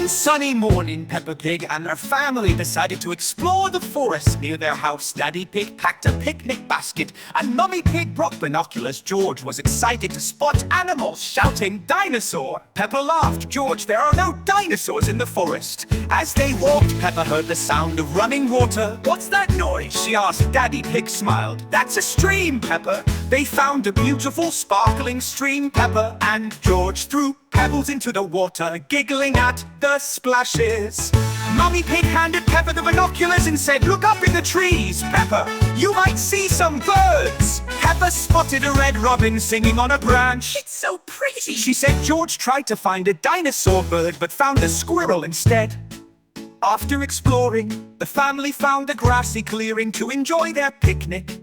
One sunny morning, Peppa Pig and her family decided to explore the forest near their house. Daddy Pig packed a picnic basket, and Mummy Pig brought binoculars. George was excited to spot animals, shouting, "Dinosaur!" Peppa laughed. "George, there are no dinosaurs in the forest." As they walked, Peppa heard the sound of running water. "What's that noise?" she asked. Daddy Pig smiled. "That's a stream, Peppa." They found a beautiful sparkling stream. Peppa and George threw pebbles into the water, giggling at the splashes. Mummy Pig handed Peppa the binoculars and said, "Look up in the trees, Peppa. You might see some birds." Peppa spotted a red robin singing on a branch. "It's so pretty," she said. George tried to find a dinosaur bird, but found a squirrel instead. After exploring, the family found a grassy clearing to enjoy their picnic.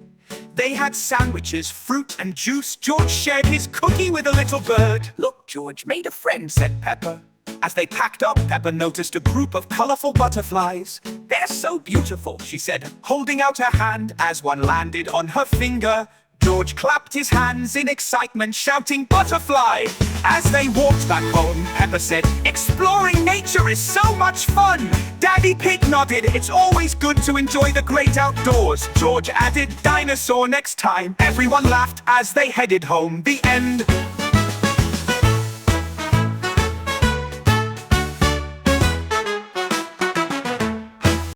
They had sandwiches, fruit, and juice. George shared his cookie with a little bird. "Look, George made a friend," said Peppa. As they packed up, Peppa noticed a group of colorful butterflies. "They're so beautiful," she said, holding out her hand. As one landed on her finger, George clapped his hands in excitement, shouting, "Butterfly!" As they walked back home, Peppa said, "Exploring nature is so much fun." Daddy Pig nodded. "It's always good to enjoy the great outdoors." George added, "Dinosaur next time." Everyone laughed as they headed home. The end.